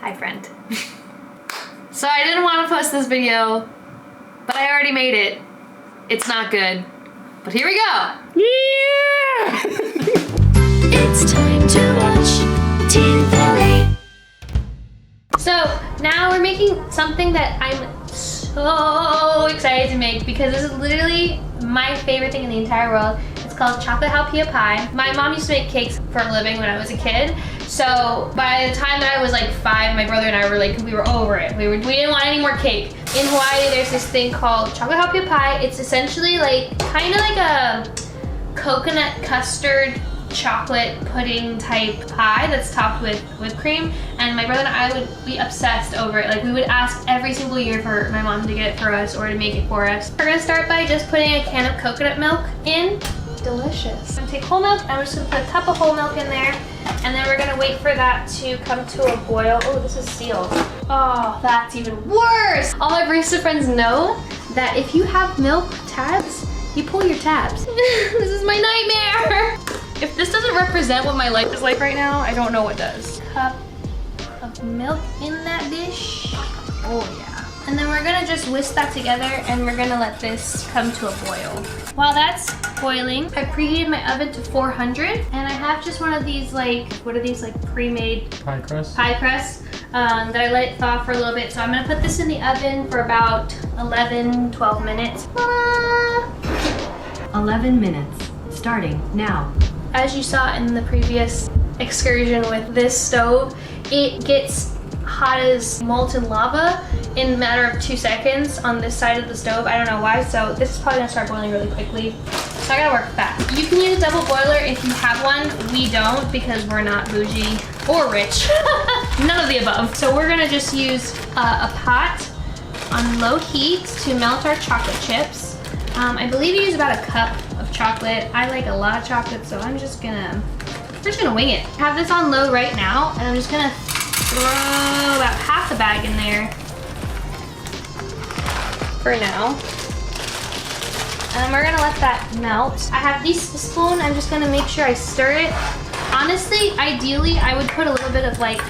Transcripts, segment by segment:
Hi, friend. So I didn't want to post this video, but I already made it. It's not good, but here we go. Yeah! It's time to watch Teen Valley. So now we're making something that I'm so excited to make because this is literally my favorite thing in the entire world. It's called chocolate Haupia pie. My mom used to make cakes for a living when I was a kid. So by the time that I was like 5, my brother and I were like, we were over it. We didn't want any more cake. In Hawaii, there's this thing called chocolate Haupia pie. It's essentially like, kind of like a coconut custard chocolate pudding type pie that's topped with whipped cream, and my brother and I would be obsessed over it. Like, we would ask every single year for my mom to get it for us or to make it for us. We're gonna start by just putting a can of coconut milk in. Delicious. I'm gonna take whole milk. I'm just gonna put a cup of whole milk in there, and then we're gonna wait for that to come to a boil. Oh, this is sealed. Oh, that's even worse. All my barista friends know that if you have milk tabs, you pull your tabs. This is my nightmare. If this doesn't represent what my life is like right now, I don't know what does. Cup of milk in that dish. Oh yeah. And then we're gonna just whisk that together and we're gonna let this come to a boil. While that's boiling, I preheated my oven to 400 and I have just one of these, like, what are these, like pre-made Pie crust? Pie crust that I let it thaw for a little bit. So I'm gonna put this in the oven for about 11, 12 minutes. 11 minutes, starting now. As you saw in the previous excursion with this stove, it gets hot as molten lava in a matter of 2 seconds on this side of the stove. I don't know why, so this is probably gonna start boiling really quickly. So I gotta work fast. You can use a double boiler if you have one. We don't because we're not bougie or rich. None of the above. So we're gonna just use a pot on low heat to melt our chocolate chips. I believe you use about a cup of chocolate. I like a lot of chocolate, so we're just gonna wing it. I have this on low right now, and I'm just gonna throw about half the bag in there for now. And then we're gonna let that melt. I have this spoon. I'm just gonna make sure I stir it. Honestly, ideally, I would put a little bit of like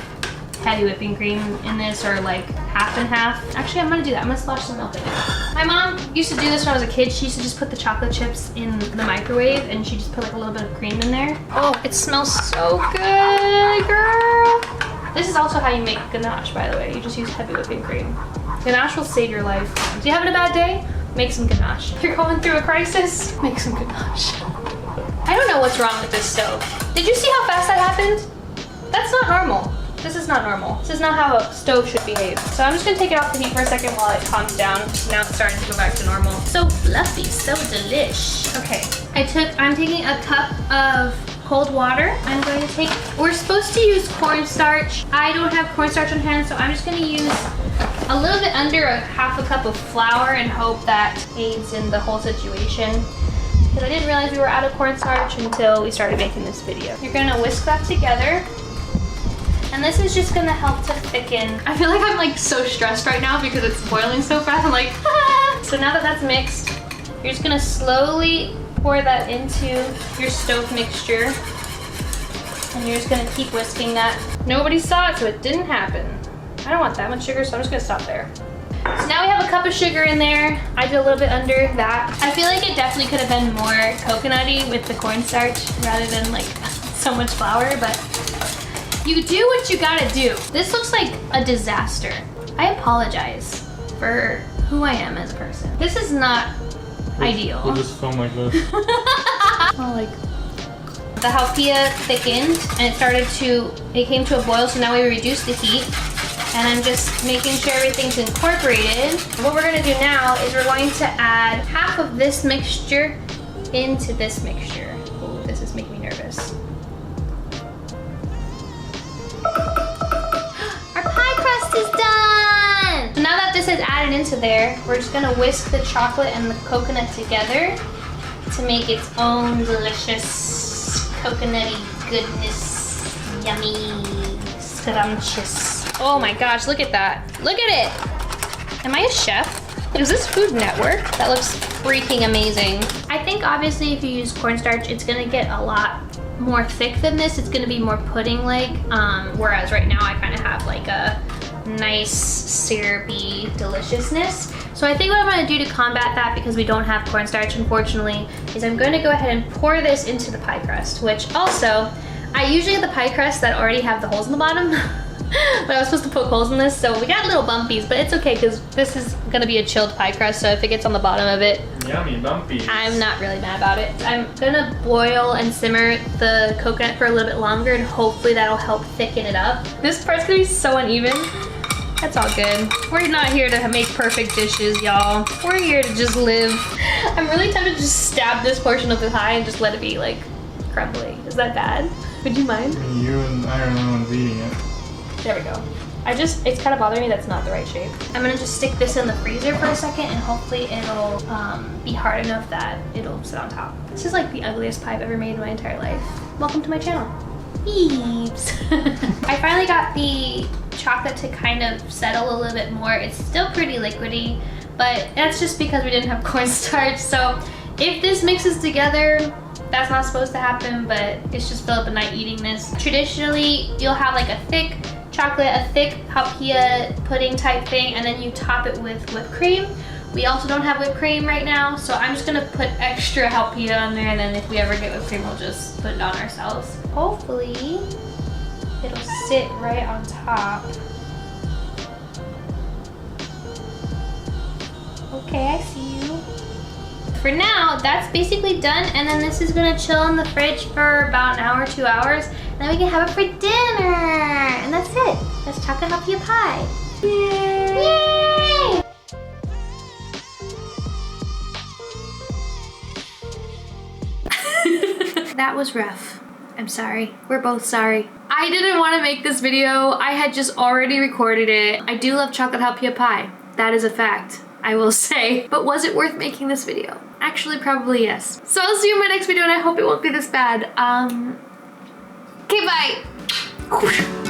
heavy whipping cream in this, or like half and half. Actually, I'm gonna do that. I'm gonna splash some milk in it. My mom used to do this when I was a kid. She used to just put the chocolate chips in the microwave and she just put like a little bit of cream in there. Oh, it smells so good, girl. This is also how you make ganache, by the way. You just use heavy whipping cream. Ganache will save your life. If you're having a bad day, make some ganache. If you're going through a crisis, make some ganache. I don't know what's wrong with this stove. Did you see how fast that happened? That's not normal. This is not normal. This is not how a stove should behave. So I'm just gonna take it off the heat for a second while it calms down. Now it's starting to go back to normal. So fluffy, so delish. Okay, I'm taking a cup of cold water. We're supposed to use cornstarch. I don't have cornstarch on hand, so I'm just gonna use a little bit under a half a cup of flour and hope that aids in the whole situation. Because I didn't realize we were out of cornstarch until we started making this video. You're gonna whisk that together. And this is just gonna help to thicken. I feel like I'm like so stressed right now because it's boiling so fast. I'm like, ah! So now that that's mixed, you're just gonna slowly pour that into your stove mixture. And you're just gonna keep whisking that. Nobody saw it, so it didn't happen. I don't want that much sugar, so I'm just gonna stop there. So now we have a cup of sugar in there. I did a little bit under that. I feel like it definitely could have been more coconutty with the cornstarch rather than like so much flour, but you do what you gotta do. This looks like a disaster. I apologize for who I am as a person. This is not ideal. We'll just film like this. Oh, like the Haupia thickened and it came to a boil, so now we reduce the heat. And I'm just making sure everything's incorporated. What we're gonna do now is we're going to add half of this mixture into this mixture. Ooh, this is making me nervous. Our pie crust is done! So now that this is added into there, we're just gonna whisk the chocolate and the coconut together to make its own delicious coconutty goodness. Yummy, scrumptious. Oh my gosh, look at that. Look at it. Am I a chef? Is this Food Network? That looks freaking amazing. I think obviously if you use cornstarch, it's gonna get a lot more thick than this. It's gonna be more pudding-like, whereas right now I kind of have like like a nice syrupy deliciousness. So I think what I'm gonna do to combat that, because we don't have cornstarch unfortunately, is I'm going to go ahead and pour this into the pie crust, which also, I usually get the pie crust that already have the holes in the bottom. But I was supposed to poke holes in this, so we got little bumpies, but it's okay because this is gonna be a chilled pie crust, so if it gets on the bottom of it, Yummy bumpies. I'm I'm not really mad about it. I'm gonna boil and simmer the coconut for a little bit longer, and hopefully that'll help thicken it up. This part's gonna be so uneven. That's all good. We're not here to make perfect dishes, y'all. We're here to just live. I'm really tempted to just stab this portion of the pie and just let it be like crumbly. Is that bad? Would you mind? You and I are the ones eating it. There we go. It's kind of bothering me that's not the right shape. I'm gonna just stick this in the freezer for a second and hopefully it'll be hard enough that it'll sit on top. This is like the ugliest pie I've ever made in my entire life. Welcome to my channel. Beeps. I finally got the chocolate to kind of settle a little bit more. It's still pretty liquidy, but that's just because we didn't have cornstarch. So if this mixes together, that's not supposed to happen, but it's just Philip and I eating this. Traditionally, you'll have like a thick chocolate, a thick Haupia pudding type thing, and then you top it with whipped cream. We also don't have whipped cream right now, so I'm just gonna put extra Haupia on there, and then if we ever get whipped cream, we'll just put it on ourselves. Hopefully, it'll sit right on top. Okay, I see you. For now, that's basically done, and then this is gonna chill in the fridge for about an hour, 2 hours, and then we can have it for dinner. And that's it. That's chocolate Haupia pie. Yay! Yay! That was rough. I'm sorry. We're both sorry. I didn't want to make this video. I had just already recorded it. I do love chocolate Haupia pie. That is a fact, I will say. But was it worth making this video? Actually, probably yes. So I'll see you in my next video, and I hope it won't be this bad. Okay, bye.